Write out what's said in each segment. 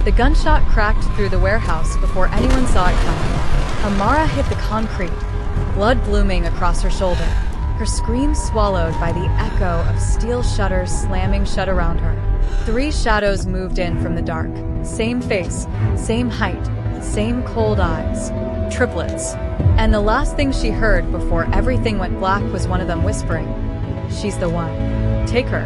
The gunshot cracked through the warehouse before anyone saw it coming. Amara hit the concrete, blood blooming across her shoulder, her scream swallowed by the echo of steel shutters slamming shut around her. 3 shadows moved in from the dark. Same face, same height, same cold eyes. Triplets. And the last thing she heard before everything went black was one of them whispering, "She's the one. Take her."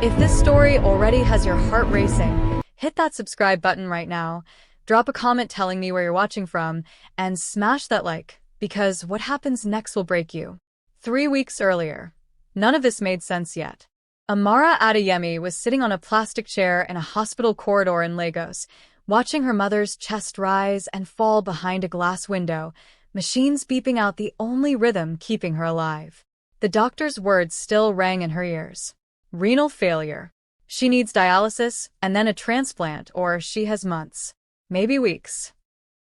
If this story already has your heart racing, hit that subscribe button right now, drop a comment telling me where you're watching from, and smash that like, because what happens next will break you. 3 weeks earlier. None of this made sense yet. Amara Adeyemi was sitting on a plastic chair in a hospital corridor in Lagos, watching her mother's chest rise and fall behind a glass window, machines beeping out the only rhythm keeping her alive. The doctor's words still rang in her ears. Renal failure. She needs dialysis and then a transplant, or she has months, maybe weeks.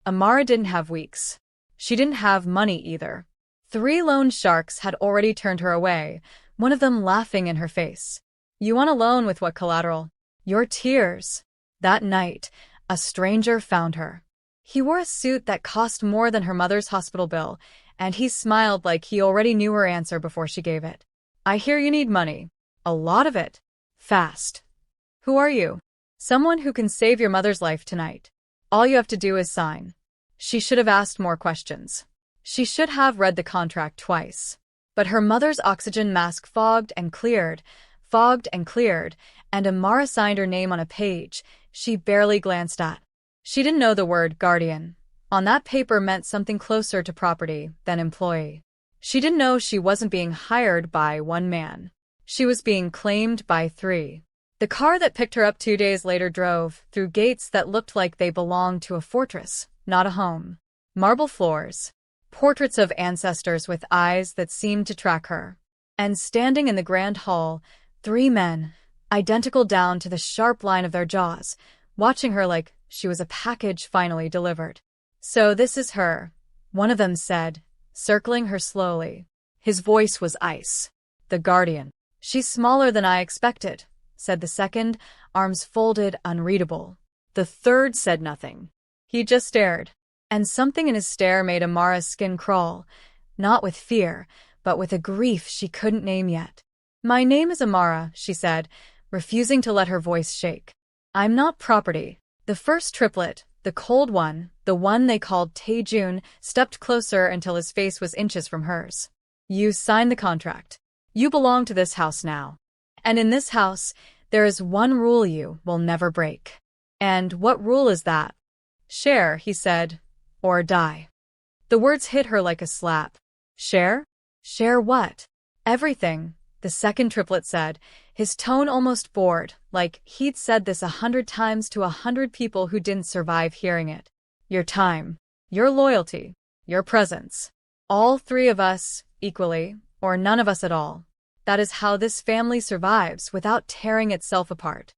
Amara didn't have weeks. She didn't have money either. 3 loan sharks had already turned her away, one of them laughing in her face. "You want a loan with what collateral?" "Your tears." That night, a stranger found her. He wore a suit that cost more than her mother's hospital bill, and he smiled like he already knew her answer before she gave it. "I hear you need money. A lot of it. Fast." "Who are you?" "Someone who can save your mother's life tonight. All you have to do is sign." She should have asked more questions. She should have read the contract twice. But her mother's oxygen mask fogged and cleared, and Amara signed her name on a page she barely glanced at. She didn't know the word guardian. On that paper meant something closer to property than employee. She didn't know she wasn't being hired by one man. She was being claimed by 3. The car that picked her up 2 days later drove through gates that looked like they belonged to a fortress, not a home. Marble floors. Portraits of ancestors with eyes that seemed to track her. And standing in the grand hall, 3 men, identical down to the sharp line of their jaws, watching her like she was a package finally delivered. "So this is her," one of them said, circling her slowly. His voice was ice. "The guardian." "She's smaller than I expected," said the second, arms folded, unreadable. The third said nothing. He just stared. And something in his stare made Amara's skin crawl, not with fear, but with a grief she couldn't name yet. "My name is Amara," she said, refusing to let her voice shake. "I'm not property." The first triplet, the cold one, the one they called Tae-jun, stepped closer until his face was inches from hers. "You signed the contract. You belong to this house now. And in this house, there is one rule you will never break." "And what rule is that?" "Share," he said, "or die." The words hit her like a slap. "Share? Share what?" "Everything," the second triplet said, his tone almost bored, like he'd said this 100 times to 100 people who didn't survive hearing it. "Your time, your loyalty, your presence. All 3 of us, equally, or none of us at all. That is how this family survives without tearing itself apart."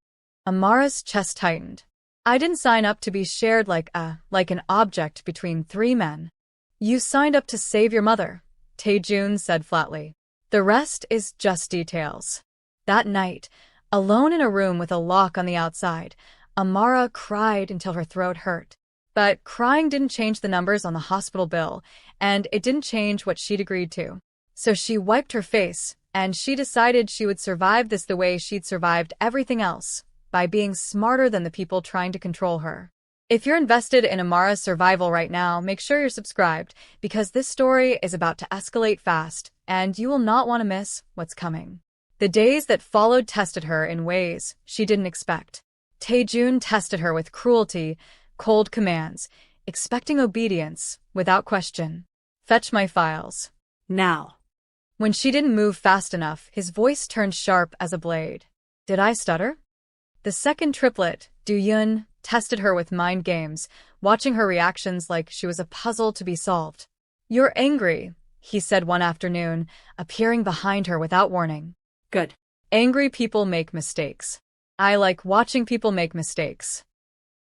Amara's chest tightened. "I didn't sign up to be shared like an object between 3 men." "You signed up to save your mother," Tae-jun said flatly. "The rest is just details." That night, alone in a room with a lock on the outside, Amara cried until her throat hurt. But crying didn't change the numbers on the hospital bill, and it didn't change what she'd agreed to. So she wiped her face, and she decided she would survive this the way she'd survived everything else, by being smarter than the people trying to control her. If you're invested in Amara's survival right now, make sure you're subscribed, because this story is about to escalate fast, and you will not want to miss what's coming. The days that followed tested her in ways she didn't expect. Tae-jun tested her with cruelty, cold commands, expecting obedience without question. "Fetch my files. Now." When she didn't move fast enough, his voice turned sharp as a blade. "Did I stutter?" The second triplet, Do-yun, tested her with mind games, watching her reactions like she was a puzzle to be solved. "You're angry," he said one afternoon, appearing behind her without warning. "Good. Angry people make mistakes. I like watching people make mistakes."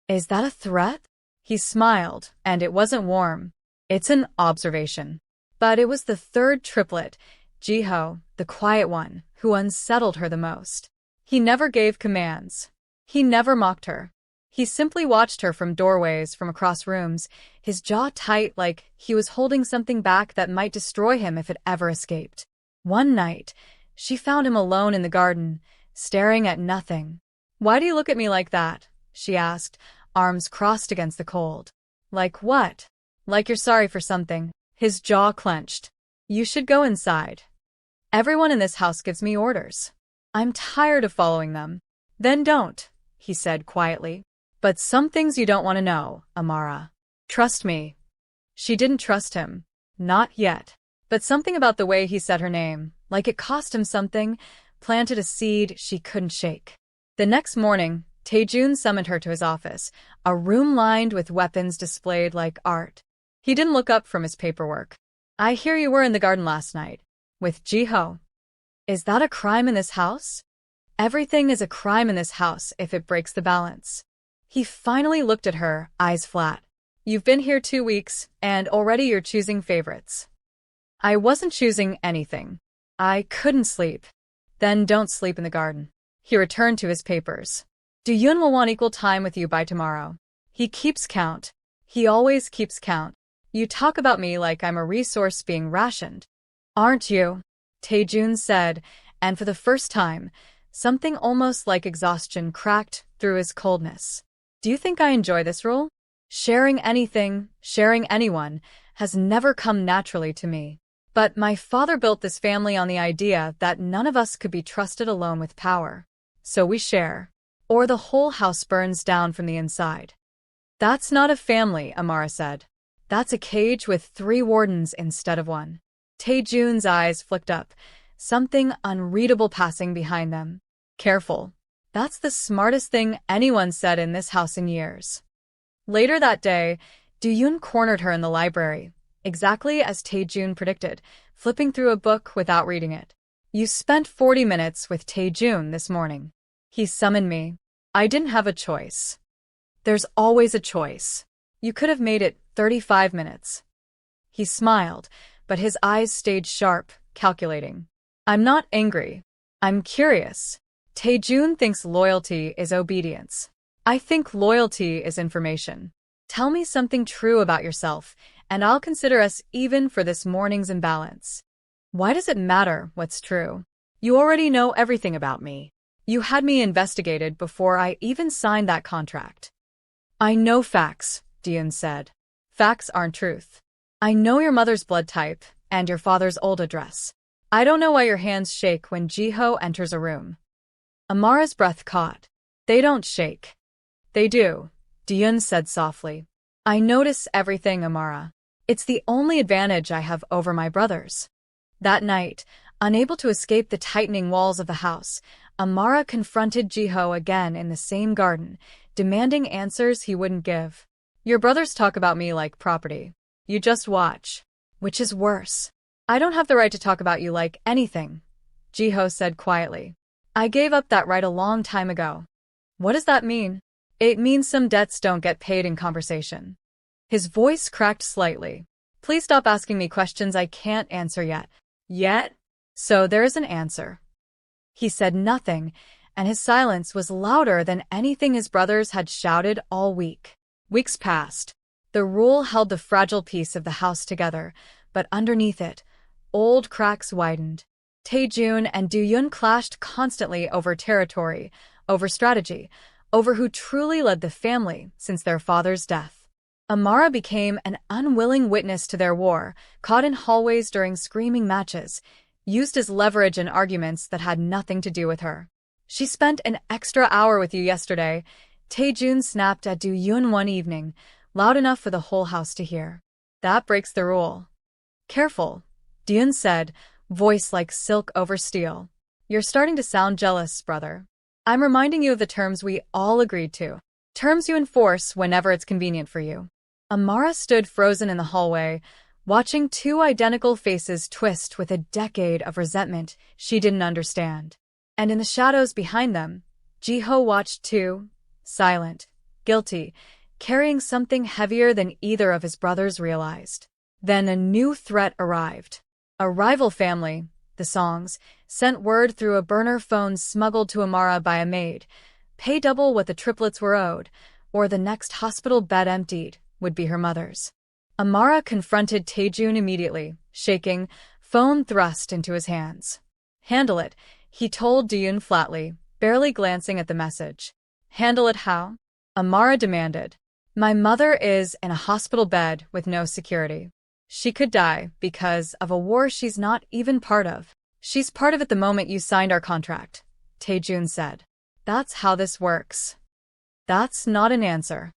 "Is that a threat?" He smiled, and it wasn't warm. "It's an observation." But it was the third triplet, Jiho, the quiet one, who unsettled her the most. He never gave commands. He never mocked her. He simply watched her from doorways, from across rooms, his jaw tight like he was holding something back that might destroy him if it ever escaped. One night, she found him alone in the garden, staring at nothing. "Why do you look at me like that?" she asked, arms crossed against the cold. "Like what?" "Like you're sorry for something." His jaw clenched. "You should go inside. Everyone in this house gives me orders. I'm tired of following them." "Then don't," he said quietly. "But some things you don't want to know, Amara. Trust me." She didn't trust him. Not yet. But something about the way he said her name, like it cost him something, planted a seed she couldn't shake. The next morning, Taejun summoned her to his office, a room lined with weapons displayed like art. He didn't look up from his paperwork. "I hear you were in the garden last night. With Jiho. Is that a crime in this house?" "Everything is a crime in this house if it breaks the balance." He finally looked at her, eyes flat. "You've been here 2 weeks, and already you're choosing favorites." "I wasn't choosing anything. I couldn't sleep." "Then don't sleep in the garden." He returned to his papers. "Doohyun will want equal time with you by tomorrow. He keeps count. He always keeps count. You talk about me like I'm a resource being rationed." "Aren't you?" Taejun said, and for the first time, something almost like exhaustion cracked through his coldness. "Do you think I enjoy this role? Sharing anything, sharing anyone, has never come naturally to me. But my father built this family on the idea that none of us could be trusted alone with power. So we share. Or the whole house burns down from the inside." "That's not a family," Amara said. "That's a cage with 3 wardens instead of 1. Taejun's eyes flicked up, something unreadable passing behind them. "Careful. That's the smartest thing anyone said in this house in years." Later that day, Doohyun cornered her in the library, exactly as Taejun predicted, flipping through a book without reading it. "You spent 40 minutes with Taejun this morning. He summoned me. I didn't have a choice." "There's always a choice. You could have made it 35 minutes. He smiled, but his eyes stayed sharp, calculating. "I'm not angry. I'm curious. Taejun thinks loyalty is obedience. I think loyalty is information. Tell me something true about yourself, and I'll consider us even for this morning's imbalance." "Why does it matter what's true? You already know everything about me. You had me investigated before I even signed that contract." "I know facts," Doohyun said. "Facts aren't truth. I know your mother's blood type and your father's old address. I don't know why your hands shake when Jiho enters a room." Amara's breath caught. "They don't shake." "They do," Doohyun said softly. "I notice everything, Amara. It's the only advantage I have over my brothers." That night, unable to escape the tightening walls of the house, Amara confronted Jiho again in the same garden, demanding answers he wouldn't give. "Your brothers talk about me like property. You just watch." "Which is worse?" "I don't have the right to talk about you like anything," Jiho said quietly. "I gave up that right a long time ago." "What does that mean?" "It means some debts don't get paid in conversation." His voice cracked slightly. "Please stop asking me questions I can't answer yet." "Yet?" "So there is an answer." He said nothing, and his silence was louder than anything his brothers had shouted all week. Weeks passed. The rule held the fragile piece of the house together, but underneath it, old cracks widened. Taejun and Doohyun clashed constantly over territory, over strategy, over who truly led the family since their father's death. Amara became an unwilling witness to their war, caught in hallways during screaming matches, used as leverage in arguments that had nothing to do with her. "She spent an extra hour with you yesterday," Taejun snapped at Doohyun one evening, loud enough for the whole house to hear. "That breaks the rule." "Careful," Doohyun said, voice like silk over steel. "You're starting to sound jealous, brother. I'm reminding you of the terms we all agreed to. Terms you enforce whenever it's convenient for you." Amara stood frozen in the hallway, watching 2 identical faces twist with a decade of resentment she didn't understand. And in the shadows behind them, Jiho watched too, silent, guilty, carrying something heavier than either of his brothers realized. Then a new threat arrived. A rival family, the Songs, sent word through a burner phone smuggled to Amara by a maid. Pay double what the triplets were owed, or the next hospital bed emptied would be her mother's. Amara confronted Taejun immediately, shaking, phone thrust into his hands. "Handle it," he told Duyun flatly, barely glancing at the message. "Handle it how?" Amara demanded. "My mother is in a hospital bed with no security. She could die because of a war she's not even part of." "She's part of it the moment you signed our contract," Taejun said. "That's how this works." "That's not an answer.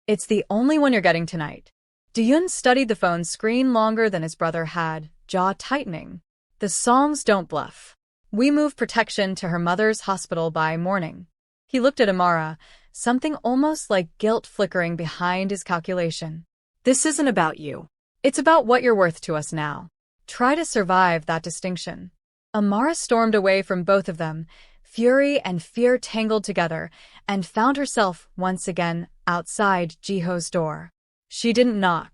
It's the only one you're getting tonight." Duyun studied the phone screen longer than his brother had, jaw tightening. "The songs don't bluff. We move protection to her mother's hospital by morning." He looked at Amara, something almost like guilt flickering behind his calculation. "This isn't about you. It's about what you're worth to us now. Try to survive that distinction." Amara stormed away from both of them, fury and fear tangled together, and found herself once again outside Jiho's door. She didn't knock.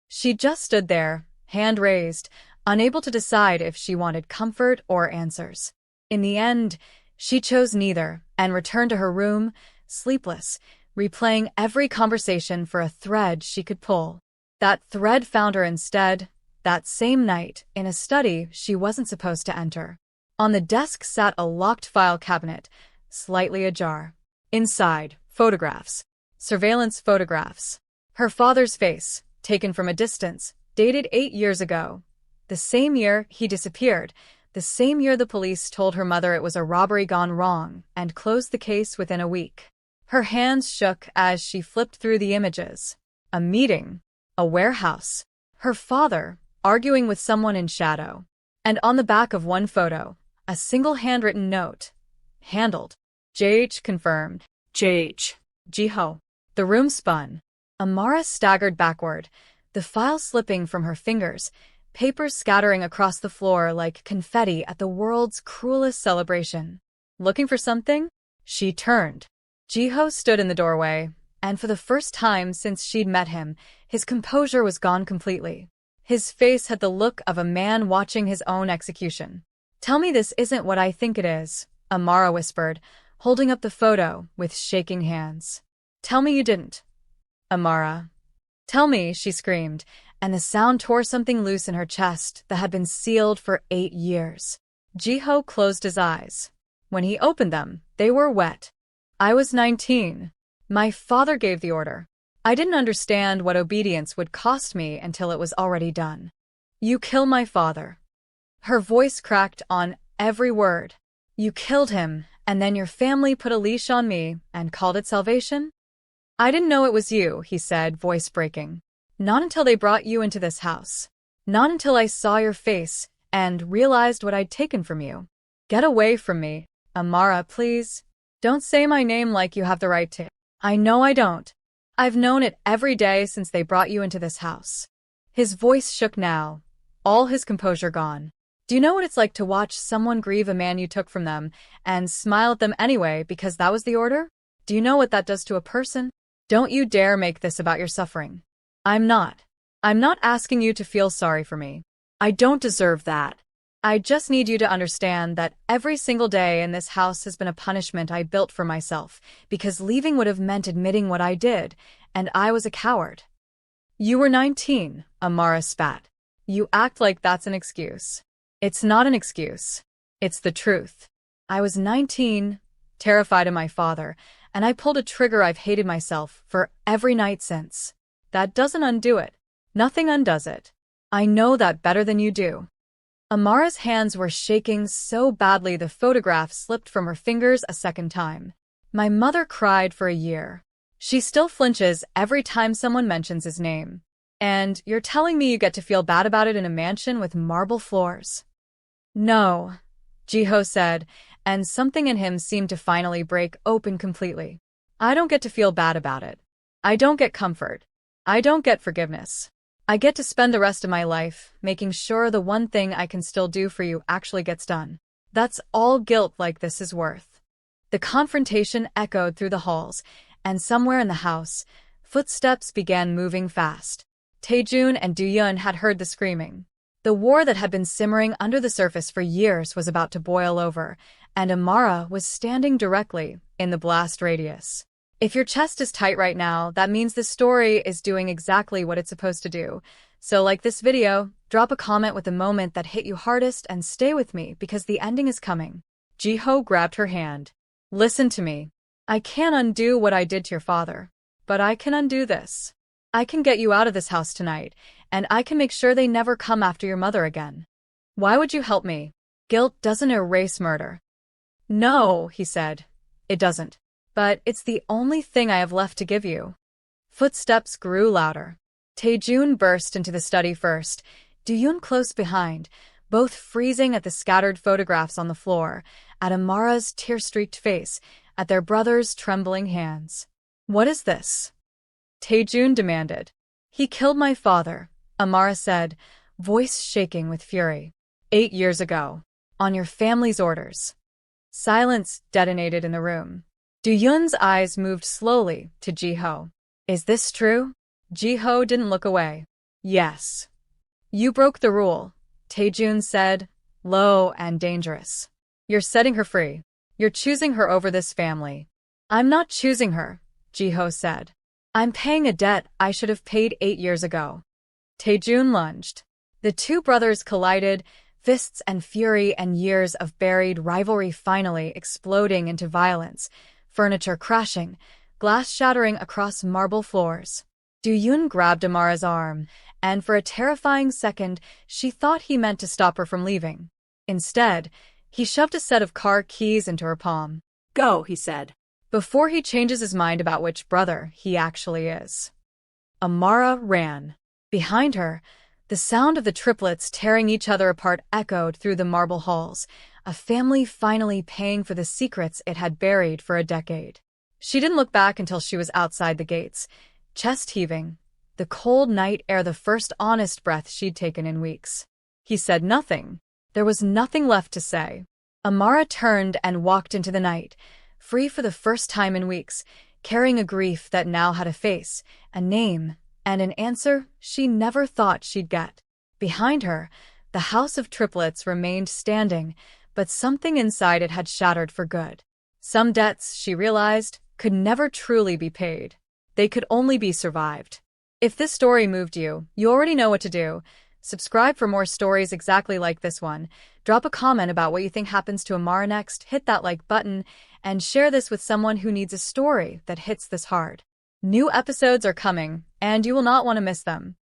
She just stood there, hand raised, unable to decide if she wanted comfort or answers. In the end, she chose neither and returned to her room, sleepless, replaying every conversation for a thread she could pull. That thread found her instead, that same night, in a study she wasn't supposed to enter. On the desk sat a locked file cabinet, slightly ajar. Inside, photographs. Surveillance photographs. Her father's face, taken from a distance, dated 8 years ago. The same year he disappeared, the same year the police told her mother it was a robbery gone wrong and closed the case within a week. Her hands shook as she flipped through the images. A meeting. A warehouse. Her father, arguing with someone in shadow. And on the back of one photo, a single handwritten note. Handled. JH confirmed. JH. Jiho. The room spun. Amara staggered backward, the file slipping from her fingers, papers scattering across the floor like confetti at the world's cruelest celebration. Looking for something? She turned. Jiho stood in the doorway, and for the first time since she'd met him, his composure was gone completely. His face had the look of a man watching his own execution. "Tell me this isn't what I think it is," Amara whispered, holding up the photo with shaking hands. "Tell me you didn't." "Amara." "Tell me," she screamed, and the sound tore something loose in her chest that had been sealed for 8 years. Jiho closed his eyes. When he opened them, they were wet. "I was 19. My father gave the order. I didn't understand what obedience would cost me until it was already done. You kill my father." Her voice cracked on every word. "You killed him, and then your family put a leash on me and called it salvation?" "I didn't know it was you," he said, voice breaking. "Not until they brought you into this house. Not until I saw your face and realized what I'd taken from you." "Get away from me, Amara, please. Don't say my name like you have the right to." "I know I don't. I've known it every day since they brought you into this house." His voice shook now, all his composure gone. "Do you know what it's like to watch someone grieve a man you took from them and smile at them anyway because that was the order? Do you know what that does to a person? Don't you dare make this about your suffering. I'm not asking you to feel sorry for me. I don't deserve that. I just need you to understand that every single day in this house has been a punishment I built for myself, because leaving would have meant admitting what I did, and I was a coward." "You were 19, Amara spat. "You act like that's an excuse." "It's not an excuse. It's the truth. I was 19, terrified of my father, and I pulled a trigger I've hated myself for every night since. That doesn't undo it. Nothing undoes it. I know that better than you do." Amara's hands were shaking so badly the photograph slipped from her fingers a second time. "My mother cried for a year. She still flinches every time someone mentions his name. And you're telling me you get to feel bad about it in a mansion with marble floors?" "No," Jiho said, and something in him seemed to finally break open completely. "I don't get to feel bad about it. I don't get comfort. I don't get forgiveness. I get to spend the rest of my life making sure the one thing I can still do for you actually gets done. That's all guilt like this is worth." The confrontation echoed through the halls, and somewhere in the house, footsteps began moving fast. Taejun and Duyun had heard the screaming. The war that had been simmering under the surface for years was about to boil over, and Amara was standing directly in the blast radius. If your chest is tight right now, that means this story is doing exactly what it's supposed to do. So like this video, drop a comment with the moment that hit you hardest and stay with me because the ending is coming. Ji-ho grabbed her hand. Listen to me. I can't undo what I did to your father, but I can undo this. I can get you out of this house tonight, and I can make sure they never come after your mother again. Why would you help me? Guilt doesn't erase murder. No, he said. It doesn't. But it's the only thing I have left to give you. Footsteps grew louder. Taejun burst into the study first, Do-yoon close behind, both freezing at the scattered photographs on the floor, at Amara's tear-streaked face, at their brother's trembling hands. What is this? Taejun demanded. He killed my father, Amara said, voice shaking with fury. 8 years ago. On your family's orders. Silence detonated in the room. Do-yoon's eyes moved slowly to Ji-ho. Is this true? Ji-ho didn't look away. Yes. You broke the rule, Taejun said, low and dangerous. You're setting her free. You're choosing her over this family. I'm not choosing her, Ji-ho said. I'm paying a debt I should have paid 8 years ago. Taejun lunged. The two brothers collided, fists and fury and years of buried rivalry finally exploding into violence, furniture crashing, glass shattering across marble floors. Do-yoon grabbed Amara's arm, and for a terrifying second, she thought he meant to stop her from leaving. Instead, he shoved a set of car keys into her palm. Go, he said, before he changes his mind about which brother he actually is. Amara ran. Behind her, the sound of the triplets tearing each other apart echoed through the marble halls, a family finally paying for the secrets it had buried for a decade. She didn't look back until she was outside the gates, chest heaving, the cold night air the first honest breath she'd taken in weeks. He said nothing. There was nothing left to say. Amara turned and walked into the night, free for the first time in weeks, carrying a grief that now had a face, a name, and an answer she never thought she'd get. Behind her, the house of triplets remained standing, but something inside it had shattered for good. Some debts, she realized, could never truly be paid. They could only be survived. If this story moved you, you already know what to do. Subscribe for more stories exactly like this one. Drop a comment about what you think happens to Amara next, hit that like button, and share this with someone who needs a story that hits this hard. New episodes are coming, and you will not want to miss them.